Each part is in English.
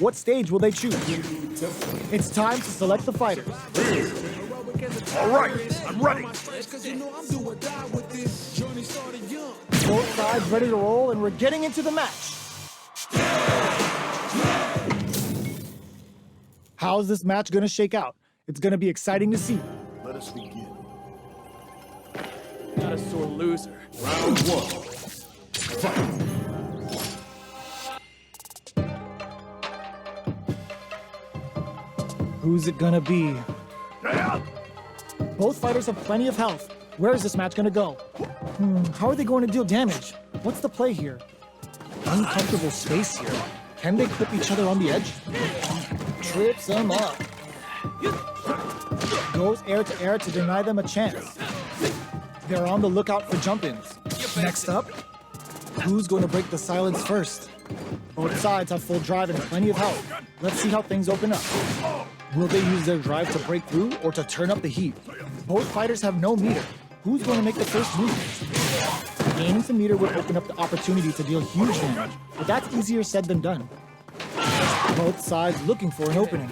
What stage will they choose? It's time to select the fighters. All right, I'm ready. Both sides ready to roll, and we're getting into the match. How's this match gonna shake out? It's gonna be exciting to see. Let us begin. Not a sore loser. Round one. Fight. Who's it gonna be? Both fighters have plenty of health. Where is this match gonna go? How are they going to deal damage? What's the play here? Uncomfortable space here. Can they clip each other on the edge? Trips them up. Goes air to deny them a chance. They're on the lookout for jump-ins. Next up, who's going to break the silence first? Both sides have full drive and plenty of health. Let's see how things open up. Will they use their drive to break through or to turn up the heat? Both fighters have no meter. Who's going to make the first move? Gaining some meter would open up the opportunity to deal huge damage, but that's easier said than done. Both sides looking for an opening.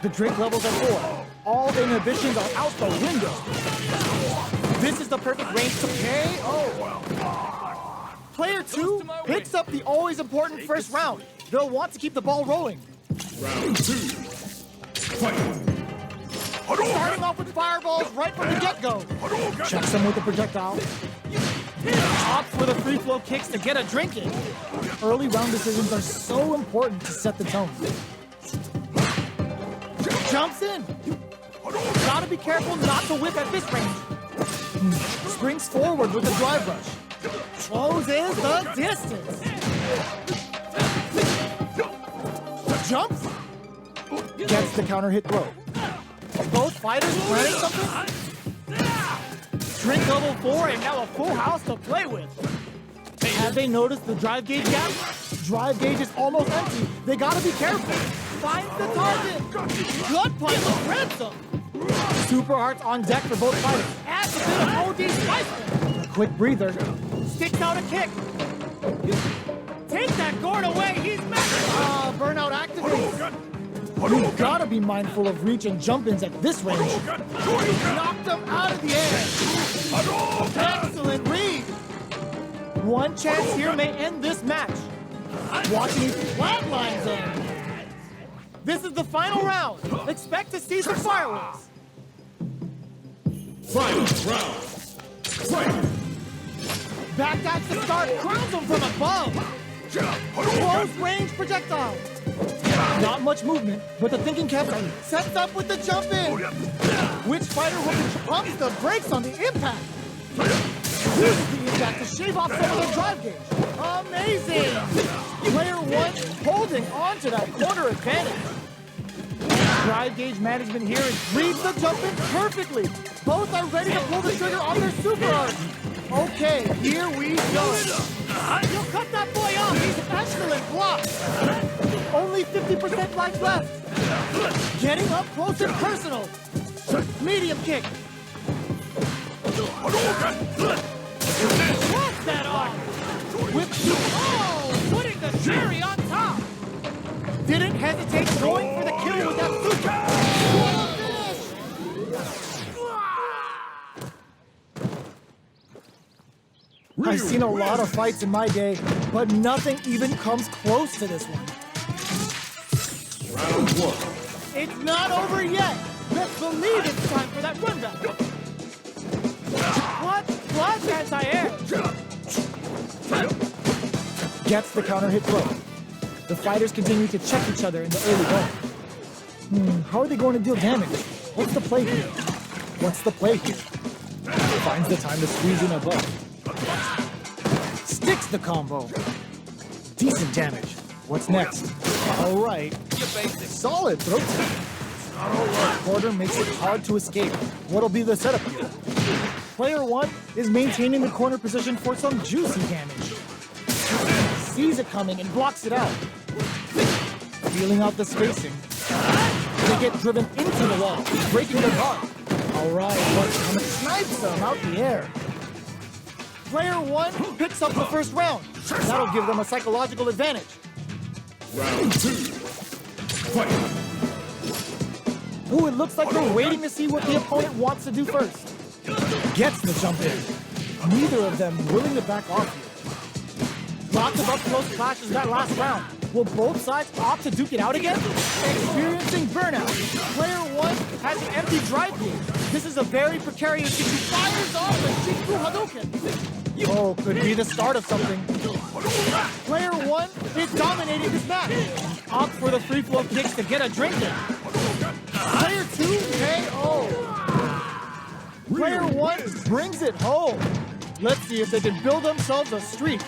The drink levels are 4. All the inhibitions are out the window. This is the perfect range to KO. Player 2 picks up the always important first round. They'll want to keep the ball rolling. Round 2. Fight. Starting off with fireballs right from the get-go. Checks them with a projectile. Opts for the free-flow kicks to get a drink in. Early round decisions are so important to set the tone. Jumps in. Gotta be careful not to whip at this range. Springs forward with a drive rush. Closes the distance. Jumps. Gets the counter hit throw. Both fighters planning something? Drink level 4 and now a full house to play with. Have they noticed the drive gauge gap? Drive gauge is almost empty. They gotta be careful. Finds the target. Good punch of ransom. Super hearts on deck for both fighters. Adds a bit of OD spice. Quick breather. Sticks out a kick. Take that gourd away. He's mad. Burnout activates. You've gotta be mindful of reach and jump-ins at this range. Knocked them out of the air. Excellent read. One chance here may end this match. Watching his flatlines in. This is the final round. Expect to see some fireworks. Final round. Fight. Backdash to start. Crowns him from above. Close range projectile. Not much movement, but the thinking cap sets up with the jump in. Which fighter will pump the brakes on the impact? Uses the impact to shave off some of the drive gauge. Amazing! Player 1 holding on to that corner advantage. Drive gauge management here reads the jump in perfectly. Both are ready to pull the trigger on their super arc. Okay, here we go. You'll cut that boy off. He's an excellent block. Only 50% life left. Getting up close and personal. Medium kick. What's that off? Putting the cherry on top. Didn't hesitate going for the kill with that super. What a finish! I've seen a lot of fights in my day, but nothing even comes close to this one. Round 1. It's not over yet. Let's believe it's time for that run back. What? Anti-air. Gets the counter hit throw. The fighters continue to check each other in the early going. How are they going to deal damage? What's the play here? Finds the time to squeeze in above. Sticks the combo. Decent damage. What's next? All right. Solid throat tap. Quarter makes it hard to escape. What'll be the setup here? Player 1 is maintaining the corner position for some juicy damage. Sees it coming and blocks it out. Feeling out the spacing. They get driven into the wall, breaking their guard. All right, but snipes them out the air. Player 1 picks up the first round. That'll give them a psychological advantage. Round 2. Fight. Ooh, it looks like they're waiting to see what the opponent wants to do first. Gets the jump in. Neither of them willing to back off here. Lots of up-close clashes that last round. Will both sides opt to duke it out again? Experiencing burnout. Player 1 has an empty drive gauge. This is a very precarious situation. Fires off the Jiku Hadouken. Oh, could be the start of something. Player 1 is dominating this match. Opt for the free flow kicks to get a drink in. Player 2 KO. Player 1 brings it home. Let's see if they can build themselves a streak.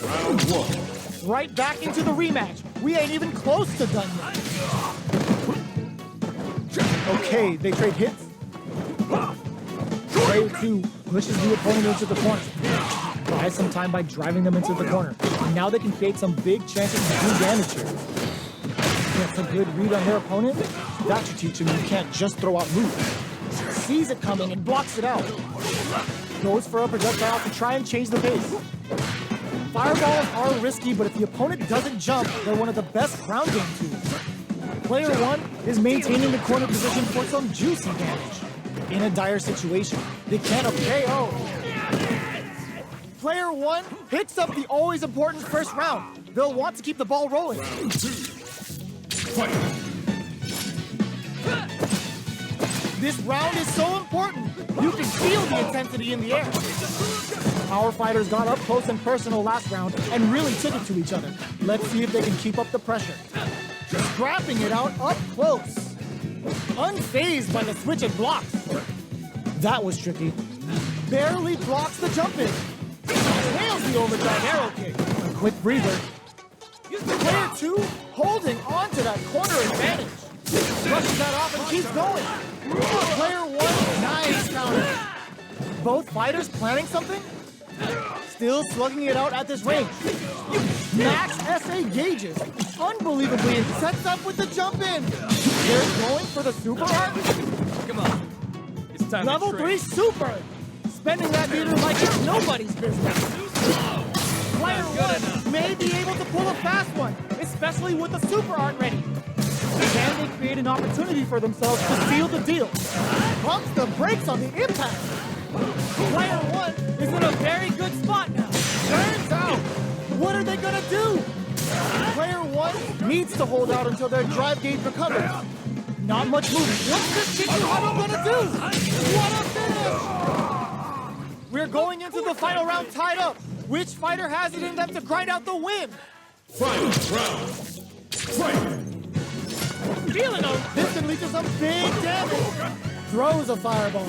Round 1. Right back into the rematch. We ain't even close to done yet. Okay, they trade hits. Player 2 pushes the opponent into the corner. Buys some time by driving them into the corner. And now they can create some big chances to do damage here. Gets a good read on their opponent. That should teach him you can't just throw out moves. Sees it coming and blocks it out. Goes for a projectile to try and change the pace. Fireballs are risky, but if the opponent doesn't jump, they're one of the best ground game tools. Player 1 is maintaining the corner position for some juicy damage. In a dire situation, they can't KO. Player 1 picks up the always important first round. They'll want to keep the ball rolling. Round 2. Fight. This round is so important. You can feel the intensity in the air. Our fighters got up close and personal last round and really took it to each other. Let's see if they can keep up the pressure. Scrapping it out up close. Unfazed by the switch and blocks. That was tricky. Barely blocks the jump in. Nails the overdrive arrow kick. A quick breather. Player 2 holding on to that corner advantage. Brushes that off and keeps going. Player 1, nice counter. Both fighters planning something? Still slugging it out at this range. Max SA gauges. Unbelievably, it sets up with the jump in. They're going for the super art. Come on. It's time Level to 3 super. Spending that meter like it's nobody's business. Player 1 may be able to pull a fast one, especially with the super art ready. Can they create an opportunity for themselves to seal the deal? Pumps the brakes on the impact. Player 1 is in a very good spot now. Turns out, what are they gonna do? Player 1 needs to hold out until their drive gauge recovers. Not much movement. What's this Jiku Hadouken gonna do? What a finish! We're going into the final round tied up. Which fighter has it in them to grind out the win? Final round. Fight. Feeling them. This can lead to some big damage. Throws a fireball.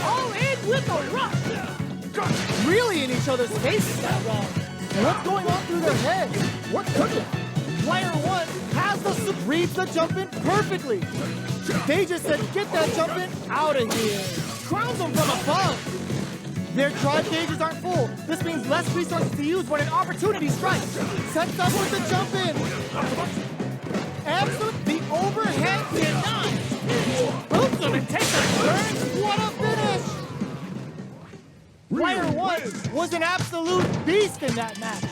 All in with a rush. Really in each other's faces that round. What's going on through their heads? What could it? Player 1 has the reads the jump in perfectly. They just said, get that jump in out of here. Crowns them from above. Their drive gauges aren't full. This means less resources to use when an opportunity strikes. Sets up with the jump in. Absolute the overhead denies. Boots them and takes a turn. What a finish! Player 1 was an absolute beast in that match.